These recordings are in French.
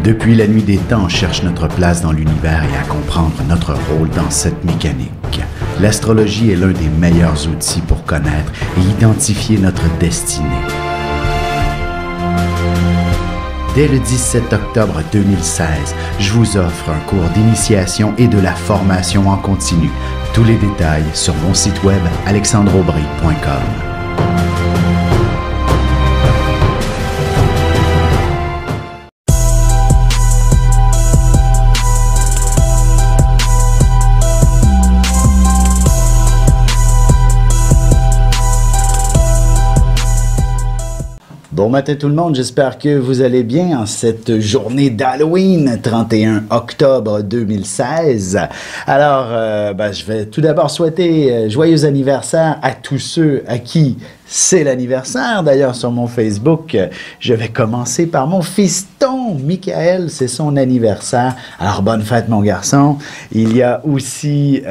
Depuis la nuit des temps, on cherche notre place dans l'univers et à comprendre notre rôle dans cette mécanique. L'astrologie est l'un des meilleurs outils pour connaître et identifier notre destinée. Dès le 17 octobre 2016, je vous offre un cours d'initiation et de la formation en continu. Tous les détails sur mon site web alexandreaubry.com. Bon matin tout le monde, j'espère que vous allez bien en cette journée d'Halloween, 31 octobre 2016. Alors, je vais tout d'abord souhaiter joyeux anniversaire à tous ceux à qui c'est l'anniversaire. D'ailleurs, sur mon Facebook, je vais commencer par mon fiston, Michael, c'est son anniversaire. Alors, bonne fête, mon garçon. Il y a aussi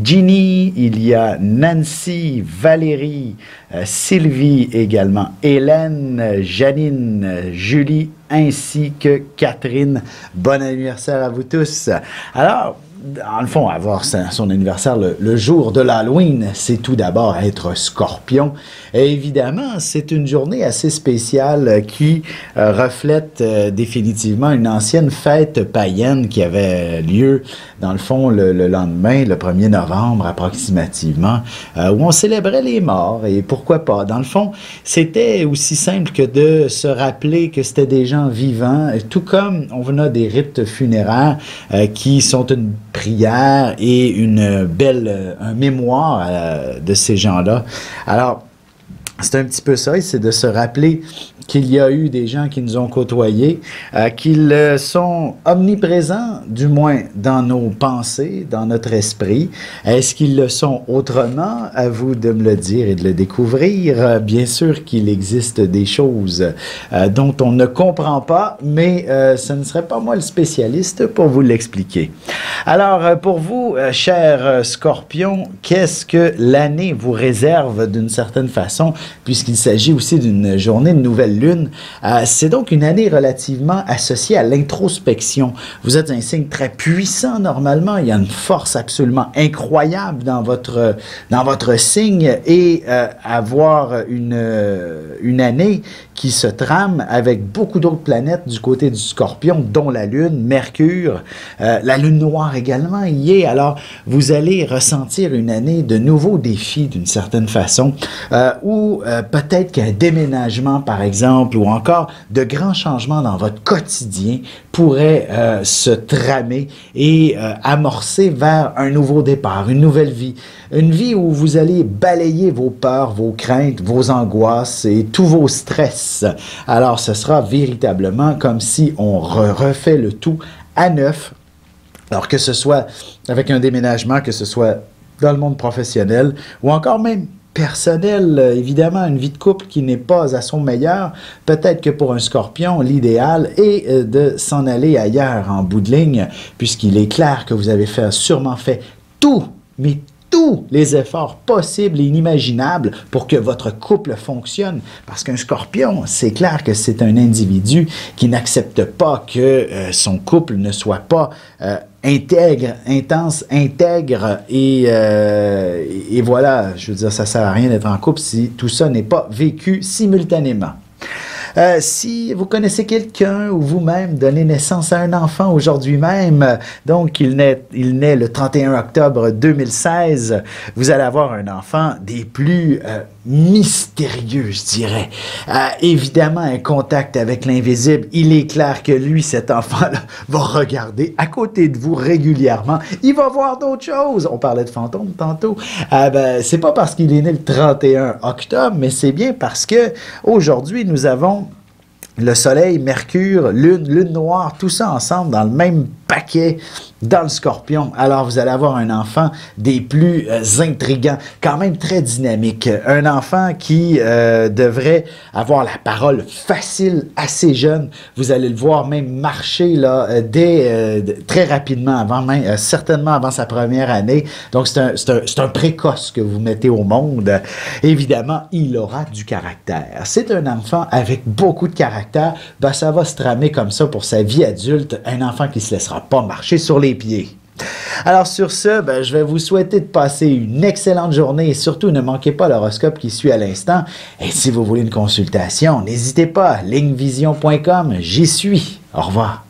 Ginny, il y a Nancy, Valérie, Sylvie également, Hélène, Janine, Julie, ainsi que Catherine. Bon anniversaire à vous tous. Alors, dans le fond, avoir son anniversaire le jour de l'Halloween, c'est tout d'abord être Scorpion. Et évidemment, c'est une journée assez spéciale qui reflète définitivement une ancienne fête païenne qui avait lieu, dans le fond, le lendemain, le 1er novembre approximativement, où on célébrait les morts. Et pourquoi pas? Dans le fond, c'était aussi simple que de se rappeler que c'était des gens vivants, tout comme on a des rites funéraires qui sont une prière et une belle un mémoire de ces gens-là. Alors, c'est un petit peu ça, c'est de se rappeler qu'il y a eu des gens qui nous ont côtoyés, qu'ils sont omniprésents, du moins dans nos pensées, dans notre esprit. Est-ce qu'ils le sont autrement? À vous de me le dire et de le découvrir. Bien sûr qu'il existe des choses dont on ne comprend pas, mais ce ne serait pas moi le spécialiste pour vous l'expliquer. Alors, pour vous, chers Scorpions, qu'est-ce que l'année vous réserve d'une certaine façon, puisqu'il s'agit aussi d'une journée de nouvelle lune? C'est donc une année relativement associée à l'introspection. Vous êtes un signe très puissant normalement. Il y a une force absolument incroyable dans votre signe et avoir une année qui se trame avec beaucoup d'autres planètes du côté du Scorpion, dont la Lune, Mercure, la Lune noire également y est. Alors, vous allez ressentir une année de nouveaux défis d'une certaine façon, ou peut-être qu'un déménagement, par exemple, ou encore de grands changements dans votre quotidien pourraient se tramer et amorcer vers un nouveau départ, une nouvelle vie. Une vie où vous allez balayer vos peurs, vos craintes, vos angoisses et tous vos stress. Alors, ce sera véritablement comme si on refait le tout à neuf. Alors, que ce soit avec un déménagement, que ce soit dans le monde professionnel ou encore même personnel, évidemment, une vie de couple qui n'est pas à son meilleur. Peut-être que pour un Scorpion, l'idéal est de s'en aller ailleurs en bout de ligne, puisqu'il est clair que vous avez sûrement fait tout, mais tous les efforts possibles et inimaginables pour que votre couple fonctionne. Parce qu'un Scorpion, c'est clair que c'est un individu qui n'accepte pas que son couple ne soit pas intègre, intense, intègre et voilà, je veux dire, ça sert à rien d'être en couple si tout ça n'est pas vécu simultanément. Si vous connaissez quelqu'un ou vous-même donnez naissance à un enfant aujourd'hui même, donc il naît le 31 octobre 2016, vous allez avoir un enfant des plus mystérieux, je dirais. Évidemment, un contact avec l'invisible. Il est clair que lui, cet enfant-là, va regarder à côté de vous régulièrement. Il va voir d'autres choses. On parlait de fantômes tantôt. C'est pas parce qu'il est né le 31 octobre, mais c'est bien parce que aujourd'hui, nous avons le Soleil, Mercure, Lune, Lune noire, tout ça ensemble dans le même paquet dans le Scorpion. Alors, vous allez avoir un enfant des plus intrigants, quand même très dynamique. Un enfant qui devrait avoir la parole facile, assez jeune. Vous allez le voir même marcher là, très rapidement, certainement avant sa première année. Donc, c'est un précoce que vous mettez au monde. Évidemment, il aura du caractère. C'est un enfant avec beaucoup de caractère. Ben, ça va se tramer comme ça pour sa vie adulte. Un enfant qui ne se laissera pas marcher sur les pieds. Alors sur ce, ben, je vais vous souhaiter de passer une excellente journée et surtout ne manquez pas l'horoscope qui suit à l'instant. Et si vous voulez une consultation, n'hésitez pas, lignevision.com, j'y suis. Au revoir.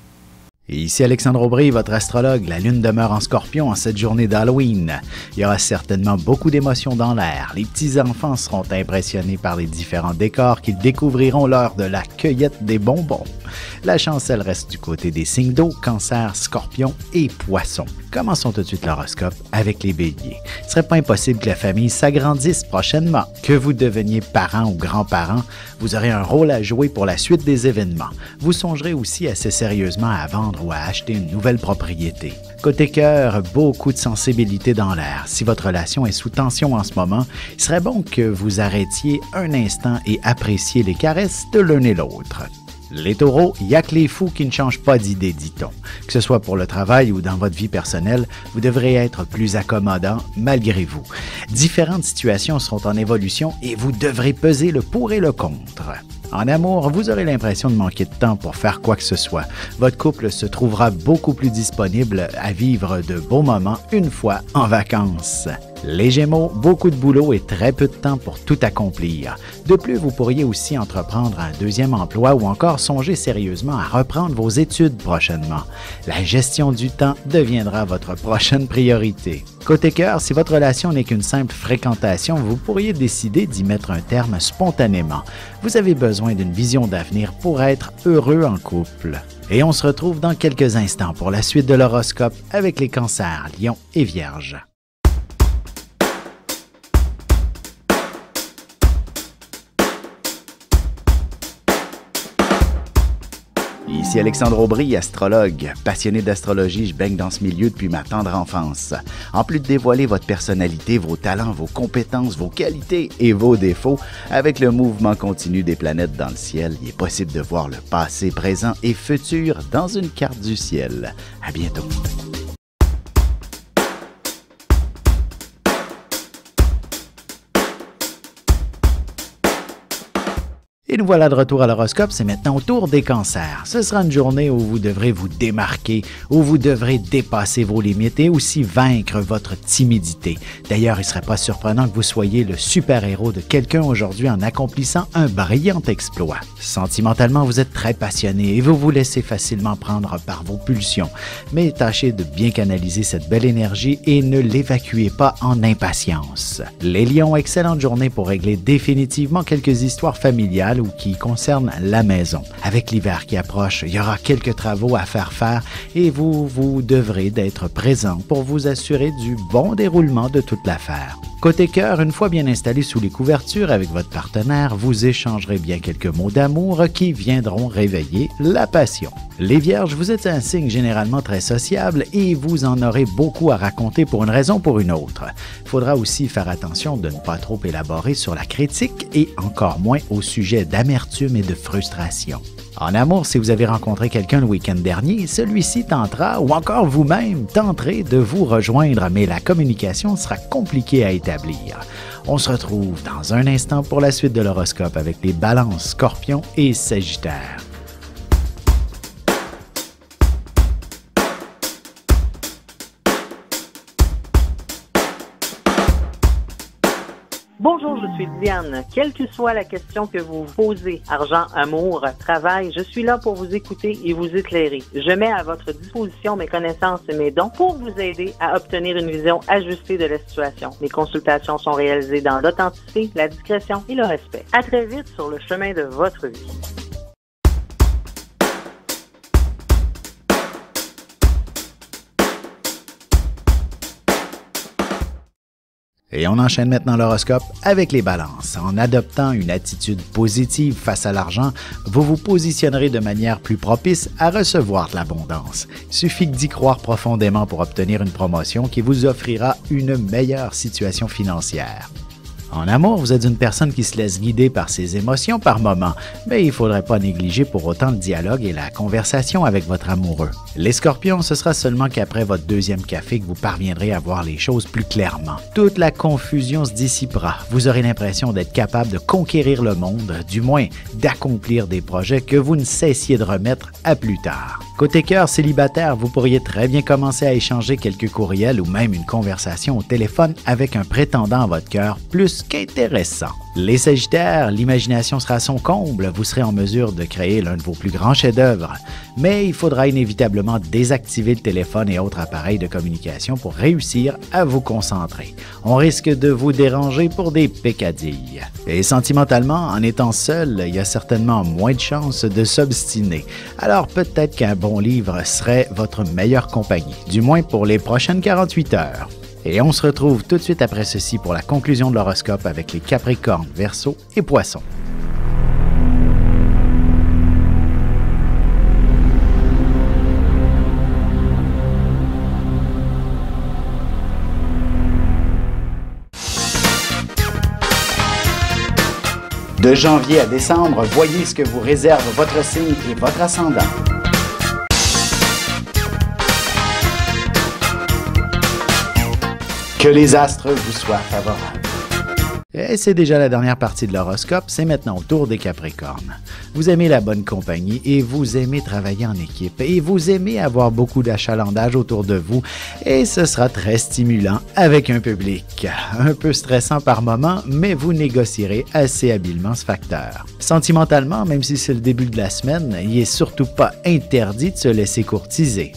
Et ici Alexandre Aubry, votre astrologue. La lune demeure en Scorpion en cette journée d'Halloween. Il y aura certainement beaucoup d'émotions dans l'air. Les petits-enfants seront impressionnés par les différents décors qu'ils découvriront lors de la cueillette des bonbons. La chance, elle reste du côté des signes d'eau, Cancer, Scorpion et Poisson. Commençons tout de suite l'horoscope avec les Béliers. Il ne serait pas impossible que la famille s'agrandisse prochainement. Que vous deveniez parents ou grands-parents, vous aurez un rôle à jouer pour la suite des événements. Vous songerez aussi assez sérieusement à vendre ou à acheter une nouvelle propriété. Côté cœur, beaucoup de sensibilité dans l'air. Si votre relation est sous tension en ce moment, il serait bon que vous arrêtiez un instant et appréciez les caresses de l'un et l'autre. Les taureaux, il n'y a que les fous qui ne changent pas d'idée, dit-on. Que ce soit pour le travail ou dans votre vie personnelle, vous devrez être plus accommodant malgré vous. Différentes situations seront en évolution et vous devrez peser le pour et le contre. En amour, vous aurez l'impression de manquer de temps pour faire quoi que ce soit. Votre couple se trouvera beaucoup plus disponible à vivre de beaux moments une fois en vacances. Les Gémeaux, beaucoup de boulot et très peu de temps pour tout accomplir. De plus, vous pourriez aussi entreprendre un deuxième emploi ou encore songer sérieusement à reprendre vos études prochainement. La gestion du temps deviendra votre prochaine priorité. Côté cœur, si votre relation n'est qu'une simple fréquentation, vous pourriez décider d'y mettre un terme spontanément. Vous avez besoin d'une vision d'avenir pour être heureux en couple. Et on se retrouve dans quelques instants pour la suite de l'horoscope avec les Cancers, Lions et Vierges. Ici Alexandre Aubry, astrologue. Passionné d'astrologie, je baigne dans ce milieu depuis ma tendre enfance. En plus de dévoiler votre personnalité, vos talents, vos compétences, vos qualités et vos défauts, avec le mouvement continu des planètes dans le ciel, il est possible de voir le passé, présent et futur dans une carte du ciel. À bientôt. Et nous voilà de retour à l'horoscope, c'est maintenant au tour des Cancers. Ce sera une journée où vous devrez vous démarquer, où vous devrez dépasser vos limites et aussi vaincre votre timidité. D'ailleurs, il ne serait pas surprenant que vous soyez le super-héros de quelqu'un aujourd'hui en accomplissant un brillant exploit. Sentimentalement, vous êtes très passionné et vous vous laissez facilement prendre par vos pulsions. Mais tâchez de bien canaliser cette belle énergie et ne l'évacuez pas en impatience. Les Lions, excellente journée pour régler définitivement quelques histoires familiales ou qui concerne la maison. Avec l'hiver qui approche, il y aura quelques travaux à faire et vous devrez d'être présent pour vous assurer du bon déroulement de toute l'affaire. Côté cœur, une fois bien installé sous les couvertures avec votre partenaire, vous échangerez bien quelques mots d'amour qui viendront réveiller la passion. Les Vierges, vous êtes un signe généralement très sociable et vous en aurez beaucoup à raconter pour une raison ou pour une autre. Il faudra aussi faire attention de ne pas trop élaborer sur la critique et encore moins au sujet d'amertume et de frustration. En amour, si vous avez rencontré quelqu'un le week-end dernier, celui-ci tentera, ou encore vous-même tenterez de vous rejoindre, mais la communication sera compliquée à établir. On se retrouve dans un instant pour la suite de l'horoscope avec les Balances, Scorpions et Sagittaires. Bonjour, je suis Diane. Quelle que soit la question que vous posez, argent, amour, travail, je suis là pour vous écouter et vous éclairer. Je mets à votre disposition mes connaissances et mes dons pour vous aider à obtenir une vision ajustée de la situation. Mes consultations sont réalisées dans l'authenticité, la discrétion et le respect. À très vite sur le chemin de votre vie. Et on enchaîne maintenant l'horoscope avec les balances. En adoptant une attitude positive face à l'argent, vous vous positionnerez de manière plus propice à recevoir de l'abondance. Il suffit d'y croire profondément pour obtenir une promotion qui vous offrira une meilleure situation financière. En amour, vous êtes une personne qui se laisse guider par ses émotions par moments, mais il ne faudrait pas négliger pour autant le dialogue et la conversation avec votre amoureux. Les scorpions, ce sera seulement qu'après votre deuxième café que vous parviendrez à voir les choses plus clairement. Toute la confusion se dissipera. Vous aurez l'impression d'être capable de conquérir le monde, du moins d'accomplir des projets que vous ne cessiez de remettre à plus tard. Côté cœur célibataire, vous pourriez très bien commencer à échanger quelques courriels ou même une conversation au téléphone avec un prétendant à votre cœur plus qu'intéressant. Les Sagittaires, l'imagination sera à son comble, vous serez en mesure de créer l'un de vos plus grands chefs-d'œuvre, mais il faudra inévitablement désactiver le téléphone et autres appareils de communication pour réussir à vous concentrer. On risque de vous déranger pour des peccadilles. Et sentimentalement, en étant seul, il y a certainement moins de chances de s'obstiner. Alors peut-être qu'un bon livre serait votre meilleure compagnie, du moins pour les prochaines 48 heures. Et on se retrouve tout de suite après ceci pour la conclusion de l'horoscope avec les Capricornes, Verseaux et Poissons. De janvier à décembre, voyez ce que vous réserve votre signe et votre ascendant. Que les astres vous soient favorables. Et c'est déjà la dernière partie de l'horoscope, c'est maintenant au tour des Capricornes. Vous aimez la bonne compagnie et vous aimez travailler en équipe et vous aimez avoir beaucoup d'achalandage autour de vous et ce sera très stimulant avec un public. Un peu stressant par moment, mais vous négocierez assez habilement ce facteur. Sentimentalement, même si c'est le début de la semaine, il n'est surtout pas interdit de se laisser courtiser.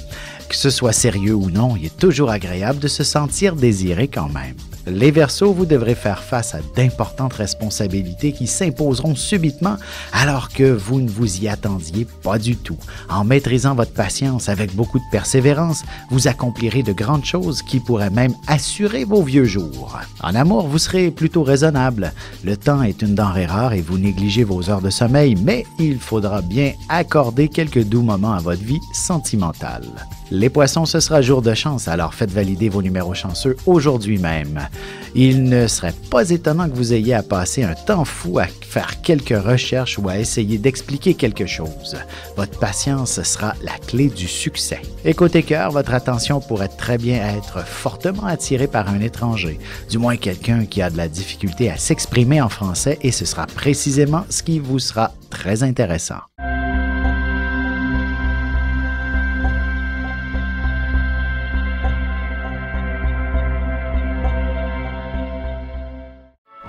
Que ce soit sérieux ou non, il est toujours agréable de se sentir désiré quand même. Les Verseaux, vous devrez faire face à d'importantes responsabilités qui s'imposeront subitement alors que vous ne vous y attendiez pas du tout. En maîtrisant votre patience avec beaucoup de persévérance, vous accomplirez de grandes choses qui pourraient même assurer vos vieux jours. En amour, vous serez plutôt raisonnable. Le temps est une denrée rare et vous négligez vos heures de sommeil, mais il faudra bien accorder quelques doux moments à votre vie sentimentale. Les Poissons, ce sera jour de chance, alors faites valider vos numéros chanceux aujourd'hui même. Il ne serait pas étonnant que vous ayez à passer un temps fou à faire quelques recherches ou à essayer d'expliquer quelque chose. Votre patience sera la clé du succès. Et côté cœur, votre attention pourrait très bien être fortement attirée par un étranger, du moins quelqu'un qui a de la difficulté à s'exprimer en français et ce sera précisément ce qui vous sera très intéressant.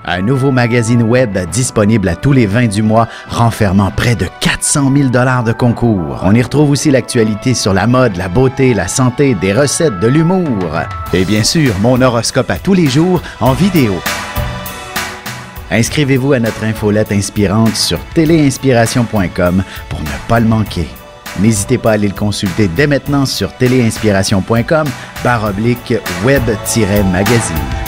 Un nouveau magazine web disponible à tous les 20 du mois, renfermant près de 400 000 $ de concours. On y retrouve aussi l'actualité sur la mode, la beauté, la santé, des recettes, de l'humour. Et bien sûr, mon horoscope à tous les jours en vidéo. Inscrivez-vous à notre infolette inspirante sur téléinspiration.com pour ne pas le manquer. N'hésitez pas à aller le consulter dès maintenant sur téléinspiration.com/web-magazine.